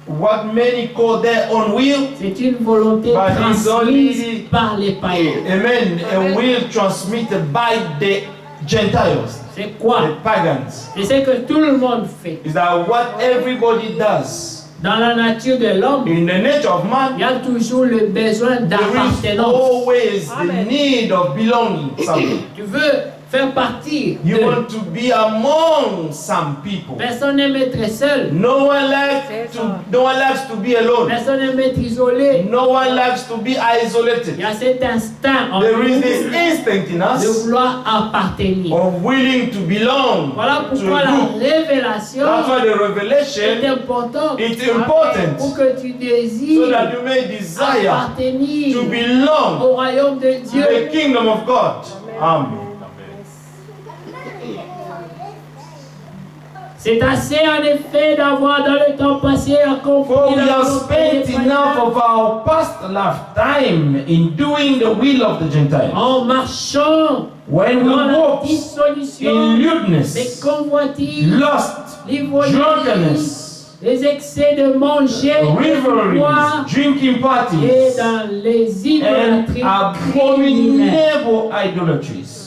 What many call their own will, c'est une volonté But it's only- transmise par les païens. amen, a will transmitted by the Gentiles, C'est quoi? the pagans. C'est ce que tout le monde fait. Is that what everybody does? Dans la nature de l'homme, In the nature of il man, y a toujours le besoin there is d'appartenance. always the need of belonging somewhere. Tu veux faire partie You de... want to be among some people. Personne n'aime être seul. No one likes to be alone. Personne n'aime être isolé. No one likes to be Il isolated. y a cet instinct en There is nous this instinct in de us vouloir appartenir. of willing to belong Voilà to pourquoi a la group. révélation That's why the est revelation importante. is Pour important, que tu so désires that you may desire appartenir to belong au royaume de to Dieu. the kingdom of God. Amen. C'est assez en effet d'avoir dans le temps passé accompli For we la have volonté spent des enough païens of our past lifetime in doing the will of the Gentiles. en marchant When we dans la walk dissolution in des lewdness, convoitises, lust, l'ivrognerie, drunkenness, les excès de manger et de boire revelries, drinking et parties, dans les and idolâtries criminelles. abominable idolatries.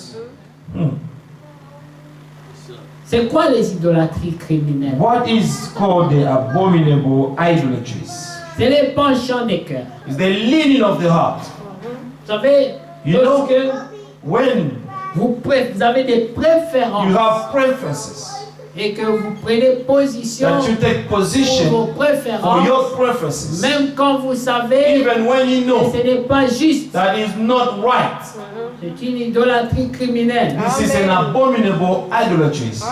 C'est quoi les idolâtries criminelles? What is called the abominable idolatries? C'est les penchants des cœurs. It's the leaning of the heart. Vous savez, You know, lorsque when vous avez des you préférences have preferences, et que vous prenez position that you take pour position vos for préférences, your preferences, même quand vous savez even when you que know ce n'est pas juste, that is not right. c'est une idolâtrie criminelle. This is an abominable idolatries.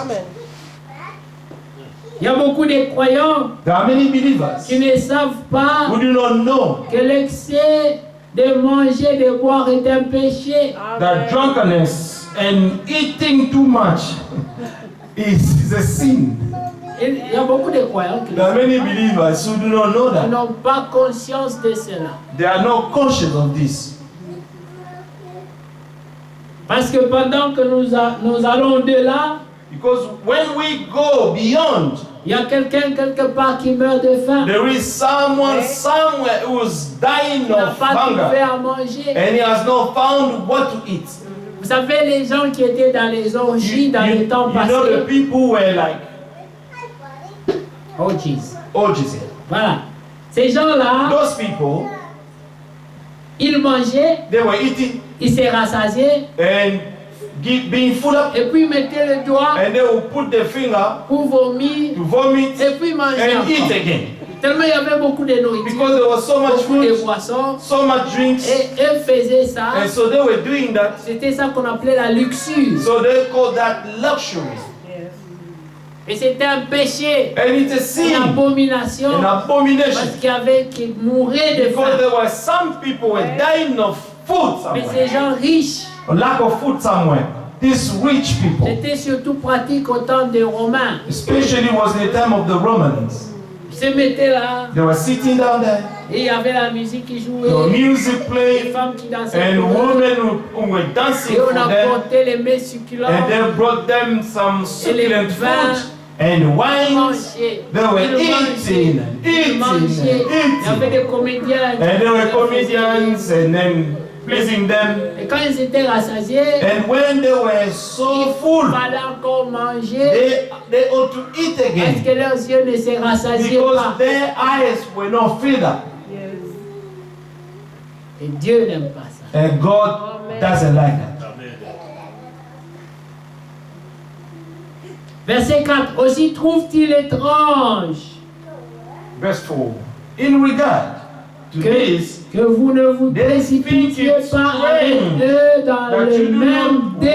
Il y a beaucoup de croyants There are many believers qui ne savent pas who do not know que l'excès de manger, de boire est un péché. that drunkenness and eating too much is a sin. Il y a beaucoup de croyants qui There are many believers who do not know that. n'ont pas conscience de cela. They are not conscious of this. Parce que pendant que nous allons de là, Because when we go beyond, il y a quelqu'un quelque part qui meurt de faim. there is someone somewhere who's dying Il n'a of pas trouvé hunger à manger. and he has not found what to eat. Vous savez, les gens qui étaient dans les orgies dans les temps You know the passés. people were like, Orgies. oh Jesus. Voilà. Ces gens-là, Those people, ils mangeaient, they were eating ils se rassasiaient, and being full up, et puis mettez le doigt and they will put their finger pour vomir, to vomit et puis manger and eat encore. again. Tellement il y avait beaucoup de nourriture, Because there was so much beaucoup de food, boissons, so much drinks, et eux faisaient ça. and so they were doing that. C'était ça qu'on appelait la luxure. So they call that luxury. Et c'était un péché, And it's a une sin, abomination, an parce abomination. qu'il y avait qui mouraient de Because faim. there were some people were dying of food Mais ces somewhere, gens riches, a lack of food somewhere. These rich people, c'était surtout pratique au temps des Romains. especially was in the time of the Romans. Ils se mettaient là, They were sitting down there, et il y avait la musique qui the jouait, music les playing, femmes qui dansaient and pour eux, women who were dancing et on for them, apportait les mets succulents, and they brought them some succulent vins, food and ils wines. mangeaient, They were ils eating, ils mangeaient. Il y avait eating. des comédiens, And there were comedians and then pleasing them. et quand ils étaient rassasiés, And when they were so il full, fallait encore manger, they ought to eat parce again que leurs yeux ne se rassasiaient because pas. their eyes were not filled up. Et Dieu n'aime pas ça. And God doesn't like that. Verset 4. Aussi trouve-t-il étrange Verse 4. In regard to this, que vous ne vous they précipitiez think it's pas avec strange eux dans that le you do même not run,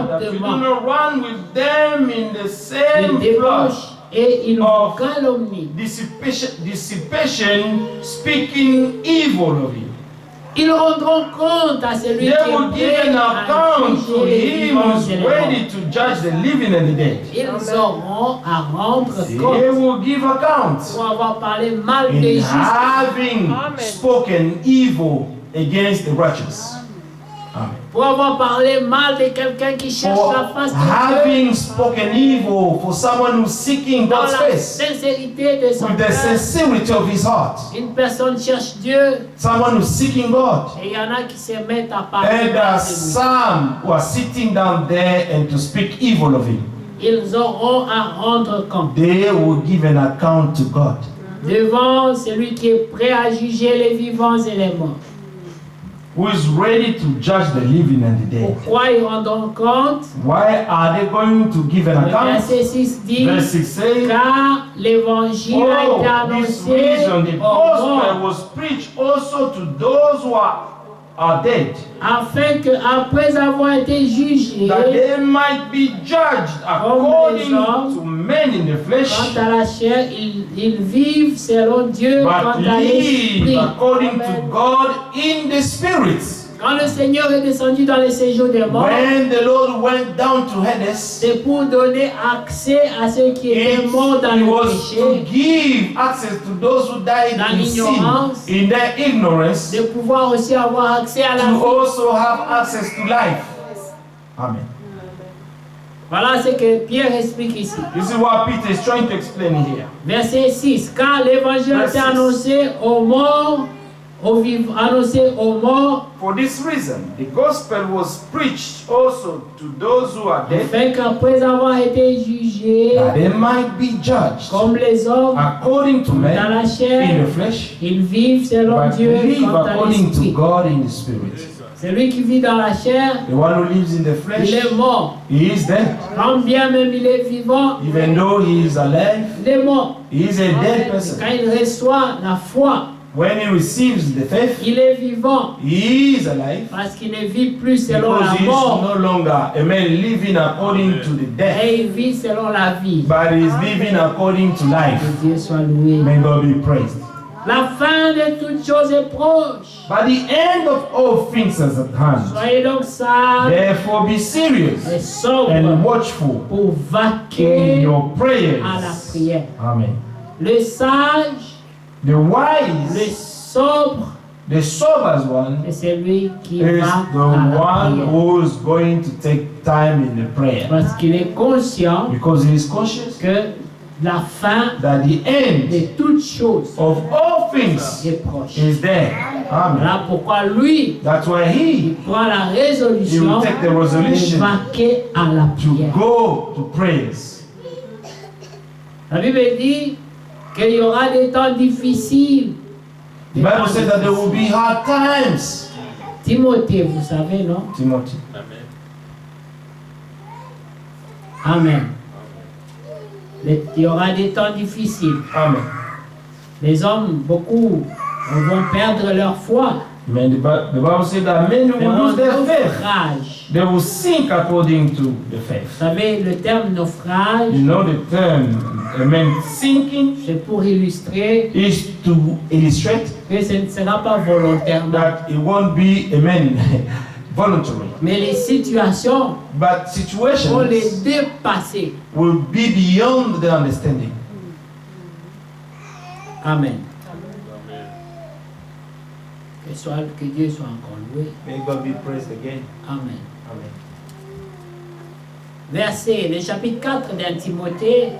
that you do déportement. not run with them in the Ils same débauchent flush et ils of calomnient. dissipation, speaking evil of you. Ils rendront compte à celui They qui will est give prêt an à account to juger les him vivants who is et les morts. ready to judge the living and the dead. Ils auront à rendre They compte will give account pour avoir parlé mal des in justes. having spoken evil against the righteous. Amen. Pour avoir parlé mal de quelqu'un qui cherche For la face de Dieu having spoken evil for someone who's seeking dans God's la face sincérité de son with the cœur. sincerity of his heart. Une personne cherche Dieu Someone who's seeking God. et il y en a qui se mettent à parler And there mal are de lui. some who are sitting down there and to speak evil of him. Ils auront à rendre compte They will give an account to God. devant celui qui est prêt à juger les vivants et les morts. Who is ready to judge the living and the dead. Pourquoi ils rendront compte? Why are they going to give an Le account? verset 6 dit, Verse 6 says, car l'évangile a été for this annoncé reason the aux gospel morts, was preached also to those who are dead, afin que après avoir été jugés that they might be judged according to men in the flesh, quant à la chair, ils vivent selon Dieu quant but à live l'esprit. according to Amen. God in the spirit. Quand le Seigneur est descendu dans les séjours des morts, When the Lord went down to Hades, c'est pour donner accès à ceux qui étaient morts dans it le was péché, to give access to those who died dans in sin, l'ignorance, in their ignorance, de pouvoir aussi avoir accès à la to vie. also have access to life. Amen. Voilà ce que Pierre explique ici. This is what Peter is trying to explain here. Verset 6. Car l'évangile a été Verset 6. annoncé aux morts, annoncé aux morts, For this reason, the gospel was preached also to those who are dead, afin qu'après avoir été jugés that they might be judged comme les hommes according to dans men la in chair, the flesh, ils vivent selon but Dieu live quant à according to l'esprit. God in the spirit. Celui qui vit dans la chair, The one who lives in the flesh, il est mort. he is dead. Quand bien même il est vivant, Even though he is alive, il est mort. he is a dead Quand person. il reçoit la foi, When he receives the faith, il est vivant he is alive parce qu'il ne vit plus selon because la he is mort, no longer a man living according to the death, et il vit selon la vie. but he is living according to life. Que Dieu soit loué. May God be praised. La fin de toutes choses est proche. But the end of all things is at hand. Soyez donc sages Therefore be serious et sobres and watchful pour in vaquer your prayers. à la prière. Amen. Le sage, The le wise, sobre, the sober one, c'est celui qui is va the à la one prière. who is going to take time in the prayer. Parce qu'il est conscient Because he is conscious que la fin that the end de toutes choses of all things est proche. is there. Amen. Voilà pourquoi lui, That's why il prend la he résolution will take the de resolution vaquer à la to prière. go to prayers. La Bible dit qu'il y aura des temps difficiles. The Bible says that there will be hard times. Timothée, vous savez, non? Timothy. Amen. Il y aura des temps difficiles. Amen. Les hommes, beaucoup, vont perdre leur foi. Amen. The Bible says that many will Feront lose their faith. naufrage. They will sink according to the Vous faith. savez, le terme naufrage, You know the term, amen, sinking c'est pour illustrer is to illustrate que ce ne sera pas volontairement. that it won't be, amen, voluntary. Mais les situations But vont les situations dépasser. will be beyond their understanding. Amen. Que Dieu soit encore loué. May God be praised again. Amen. Amen. Verset, le chapitre 4 d'un Timothée,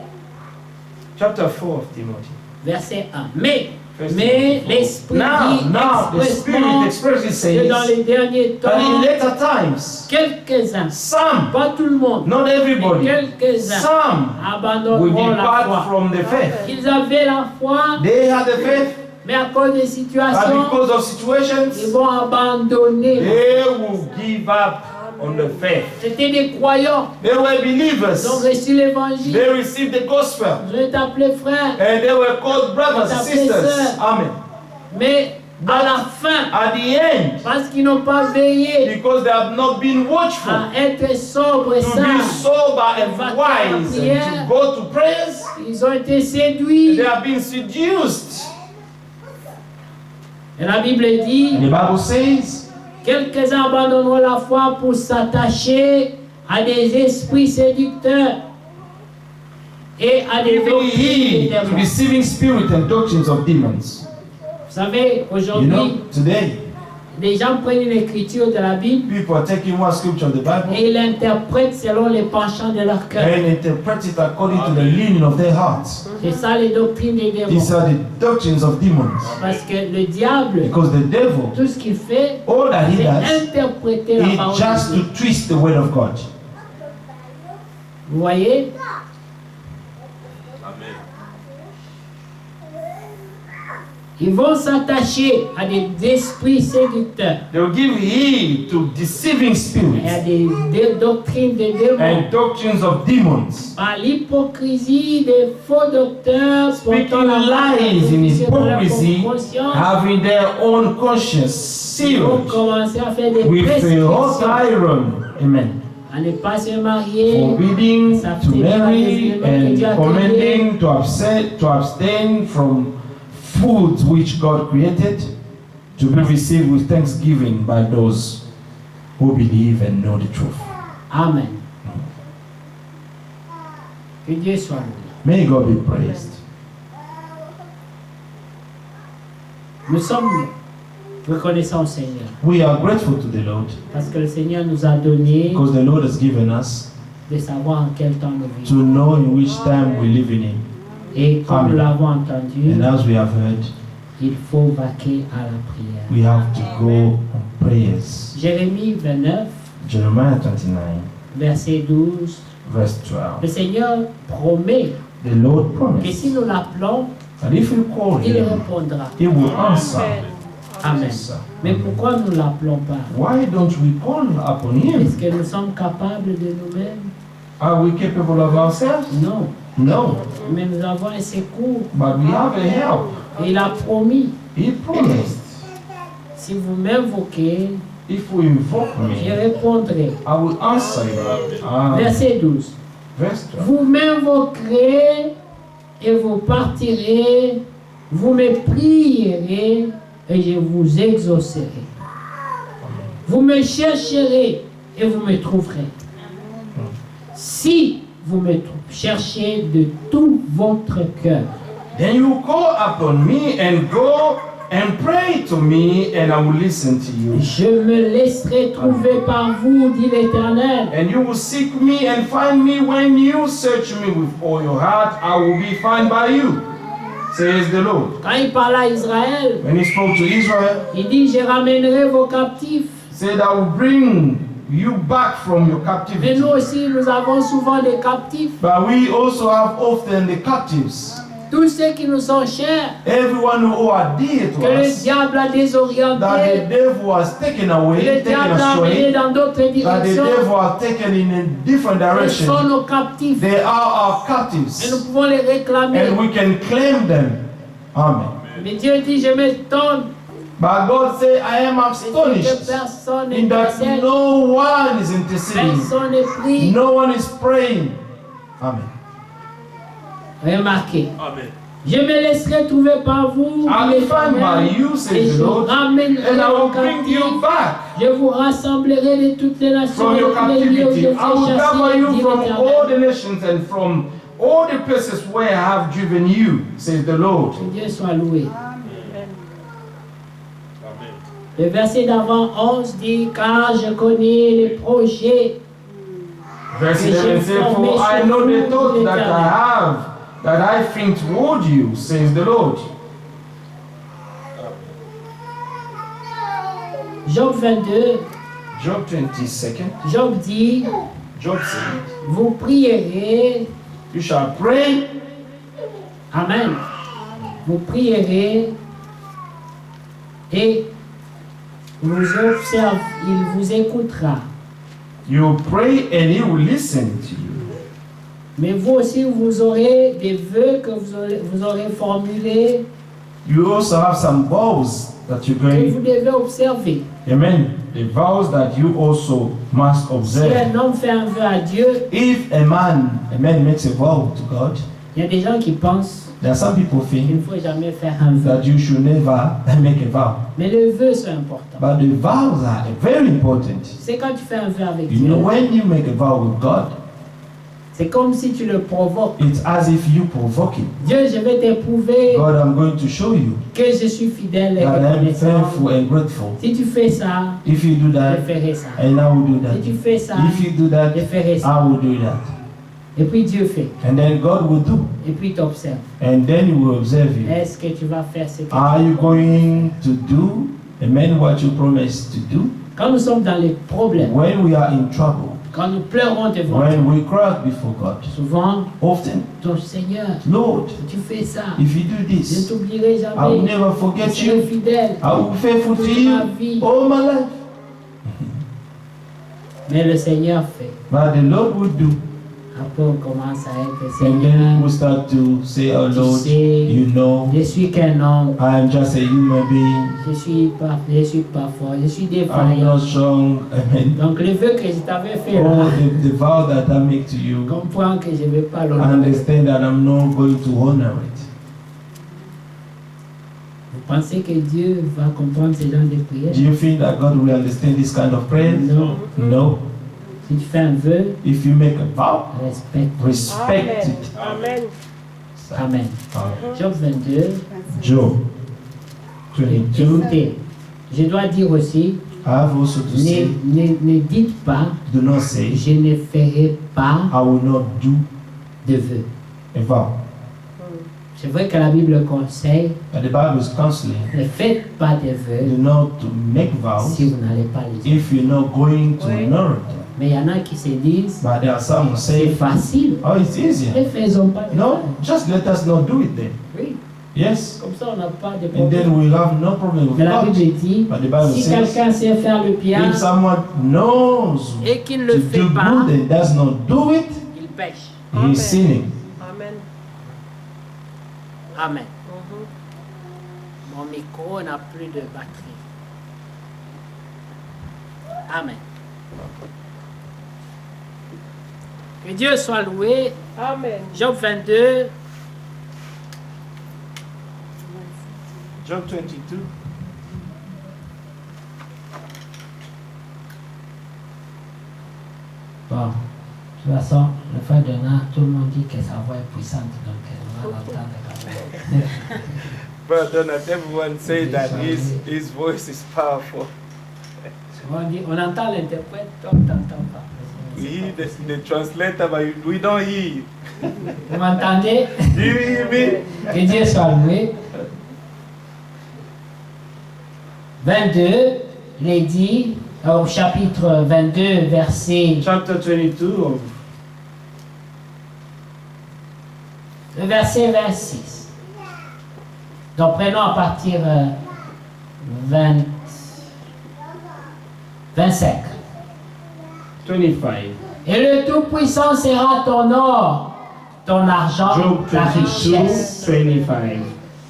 Chapter 4 of Timothy. verset 1. Mais First Mais Timothy 4. l'Esprit Now, dit the Spirit expressement expressly que dans says les derniers that in temps, later times, quelques-uns, some, pas tout le monde, not mais everybody, quelques-uns some will abandonneront la depart foi. from the faith. Ils avaient la foi, They had the faith, mais à cause des but situations, because of ils situations, vont abandonner. they will give up on the faith. C'était des croyants. They were Ils ont believers. reçu l'évangile. They received the gospel. Ils ont été appelés frères. And they were called brothers and sisters. Amen. Mais à la fin, At the end, parce qu'ils n'ont pas veillé because they have not been watchful, à être sobres et to be sages, sober and wise, and to go to prayers, ils ont été séduits. they have been seduced. Et la Bible dit, And the Bible says, quelques-uns abandonneront la foi pour s'attacher à des esprits séducteurs et à des giving doctrines heed des to démons. deceiving spirit and doctrines of demons. Vous savez, You aujourd'hui, know, today, les gens prennent une écriture de la Bible people are taking one scripture of the Bible et ils l'interprètent selon les penchants de leur cœur. and interpret it according to the leaning of their hearts. C'est ça les doctrines des démons. These are the doctrines of demons. Parce que le diable, Because the devil, tout ce qu'il fait, all that he c'est does interpréter la is parole just de Dieu. to twist the word of God. Vous voyez? Ils vont s'attacher à des esprits séducteurs They will give heed to deceiving et à spirits des doctrines des démons. and doctrines of demons, Par l'hypocrisie des faux docteurs speaking portant la marque lies in de leur hypocrisy, conscience, having their own conscience ils vont sealed commencer à faire des with a hot prescriptions, iron. Amen. à ne pas se marier, Forbidding to marry and commanding to abstain from foods which God created to be received with thanksgiving by those who believe and know the truth. Amen. Que Dieu soit loué. May God be praised. Nous sommes reconnaissants au Seigneur We are grateful to the Lord parce que le Seigneur nous a donné because the Lord has given us de savoir en quel temps nous to vivons. know in which time we live in. Et comme Amen. nous l'avons entendu, And as we have heard, il faut vaquer à la prière. we have to go on prayers. Jérémie 29, Jeremiah 29, verset 12. verse Le 12. Seigneur promet The Lord que si promised nous l'appelons, that if we call il him, répondra. he will answer. Amen. Mais pourquoi nous ne l'appelons pas? Why don't we call upon him? Est-ce que nous sommes capables de nous-mêmes? Are we capable of ourselves? Non. No, Mais nous avons un secours. but we have a help. Et il a promis, He promised, si vous m'invoquez, if we invoke je me, répondrai. I will answer you. Verset 12. Verse 12. Vous m'invoquerez et vous partirez, vous me prierez et je vous exaucerai. Vous me chercherez et vous me trouverez. Si vous me cherchez de tout votre cœur. Then you call upon me and go and pray to me, and I will listen to you. Je me laisserai trouver par vous, dit l'Éternel. And you will seek me and find me when you search me with all your heart. I will be found by you, says the Lord. Quand il parle à Israël, When he spoke to Israel, il dit, je ramènerai vos captifs. he said, I will bring you back from your Mais captivity. nous aussi, nous avons souvent des captifs. But we also have often the captives. tous ceux qui nous sont chers, everyone who are dear to que le us, diable a that désorienté, the devil has taken que away, le taken diable a astray, emmené dans d'autres that the directions. devil has taken in a different Ils direction. sont nos captifs They are our et nous captives, pouvons les réclamer. and we can claim them. Amen. Mais Dieu dit, je m'étonne But God said, I am que astonished personne in that n'intercède, no one is interceding, personne ne prie. no one is praying. Amen. Remarquez, Amen. je me laisserai trouver par vous, I'll dit be found by l'Éternel, you, et says the je Lord, ramènerai and I vos will bring you captifs. back Je vous rassemblerai de toutes les nations from et your de tous les lieux où je captivity. I will fais gather chasser, you dit from all l'Éternel. the nations and from all the places where I have driven you, says the Lord. Que Dieu soit loué. Amen. Le verset d'avant 11 dit, car je connais les projets Verse 11 says, for I know the thoughts that I have, that I think toward you, says the Lord. Job 22, Job 22nd, Job dit, Job said, vous prierez, you shall pray, Amen, vous prierez et vous observe, il vous écoutera. you pray and he will listen to you. Mais vous aussi, vous aurez des vœux que vous aurez formulés, You also have some vows that you're que vous going, devez observer. amen, the vows that you also must Si observe. un homme fait un vœu à Dieu, If a man makes a vow to God, il y a des gens qui pensent there are some people qu'il think ne faut jamais faire un vœu. that you should never make a vow. Mais les vœux sont importants. But the vows are very important. C'est quand tu fais un vœu avec You Dieu, know, when you make a vow with God, c'est comme si tu le provoques. it's as if you provoke him. Dieu, je vais t'éprouver God, I'm going to show you que je suis fidèle et that I'm reconnaissant. thankful and grateful. Si tu fais ça, If you do je that, ferai ça. and I will do that. Si tu fais ça, If you do that, je ferai ça. I will do that. Et puis Dieu fait. And then God will do. Et puis tu observes. And then He will observe you. Est-ce que tu vas faire ce que Are tu you veux? going to do, amen, what you promised to do? Quand nous sommes dans les problèmes, When we are in trouble, quand nous pleurons devant Dieu, when we cry before God, souvent, often, ton Seigneur, Lord, tu fais ça. if you do Je ne this, t'oublierai I will jamais. never Je forget serai you. fidèle I will be faithful to toute you ma vie. all my life. Mais le Seigneur fait. But the Lord will do. Après, on commence à être And then Seigneur. we start to say, oh Tu Lord, sais, you know, je suis qu'un homme. I am just a human being. Je suis pas fort. Je suis I'm défaillant. not strong. Amen. Donc, le vœu que je t'avais fait Oh, là, the vow that I make to you, comprends que je ne vais pas I l'honorer. understand that I'm not going to honor it. Vous pensez que Dieu va comprendre ce genre de prière? Do you think that God will understand this kind of prayer? Non. No. Si tu fais un vœu, If you make a vow, respecte. respect it. Amen. Amen. Job 22. Job 22. Écoutez, je dois dire aussi, I have also to say, ne dites pas, do not say, je ne ferai pas I will not do de vœux. a vow. C'est vrai que la Bible conseille, But the Bible is counseling, ne faites pas de do vœux not to make vows si vous n'allez pas les faire. if you're not going to Oui. honor it. Mais il y en a qui se disent, But there are some who c'est say, facile, oh, it's ne easier. faisons pas de No, vœux. just let us not do it then. Oui, Yes. comme ça on n'a pas de And then problème. we have no problem with Mais la God. Bible dit, But the Bible si says, quelqu'un sait faire le bien if someone knows et qu'il ne to le do fait pas, good and does not do it, il pêche. he Amen. is sinning. Amen. Amen. Mhm. Mon micro n'a plus de batterie. Amen. Que Dieu soit loué. Amen. Job 22. Job 22. Bon, de toute façon, le frère Donat, tout le monde dit que sa voix est puissante, donc on va l'entendre quand même. Brother Donald, everyone say that his voice is powerful. Souvent on dit, on entend l'interprète, toi on t'entend pas. We hear the translator, but we don't hear you. Vous m'entendez? Do you hear me? Que Dieu soit loué. 22, il est dit, au chapitre 22, verset Chapter 22 of le verset 26. Donc prenons à partir 25. 25. Et le Tout-Puissant sera ton or, ton argent, Job ta 22, richesse. 25.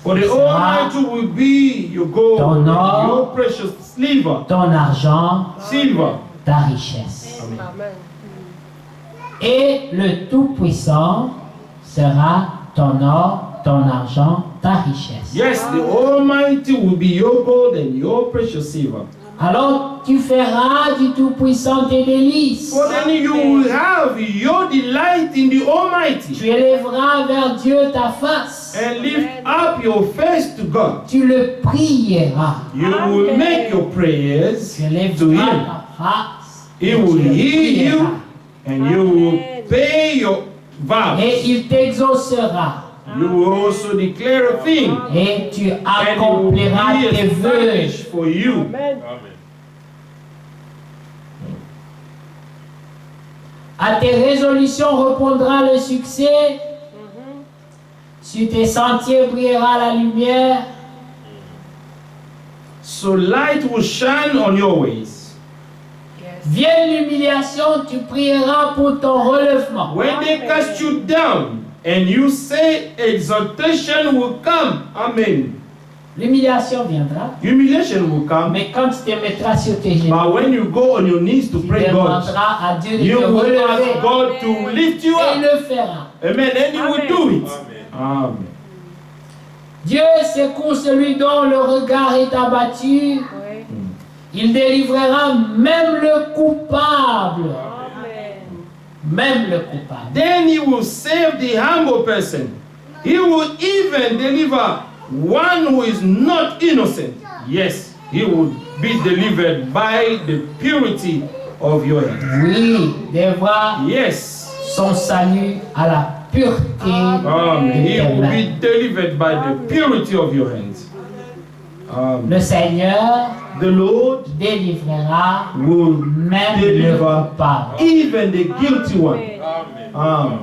For the Sera Almighty will be your gold, ton or, and your precious silver, ton argent, silver. ta richesse. Amen. Et le Tout-Puissant sera ton or, ton argent, ta richesse. Yes, the Almighty will be your gold and your precious silver. Alors tu feras du Tout-Puissant tes délices. For then you will have your delight in the Almighty, Tu élèveras vers Dieu ta face. and lift up your face to God. Tu le prieras. You will make your prayers Tu to élèveras Him. ta face. He will Tu le hear you, prieras. and you will pay your vows. Et il t'exaucera. You will also declare a thing, Et tu and it will accompliras be tes vœux. established for you. Amen. À tes résolutions répondra le succès. Sur tes sentiers brillera la lumière. So light will shine on your ways. Vienne l'humiliation, tu prieras pour ton relèvement. When they cast you down, and you say exaltation will come. Amen. L'humiliation viendra. Humiliation will come. Mais quand tu te mettras sur tes genoux, But when you go on your knees to tu pray God, demanderas à Dieu de you te will relever. ask God to lift you Et il up. le fera. Amen. And He will do it. Amen. Dieu secoue celui dont le regard est abattu. Oui. Il délivrera même le coupable. Amen. Même le coupable. Then He will save the humble person. He will even deliver one who is not innocent. Yes, he will be delivered by the purity of your hand. Oui, devra Yes. son salut à la pureté He de tes will mains. be delivered by the purity of your hands. Le Seigneur The Lord délivrera will même le deliver coupable. even the guilty one. Amen. Amen.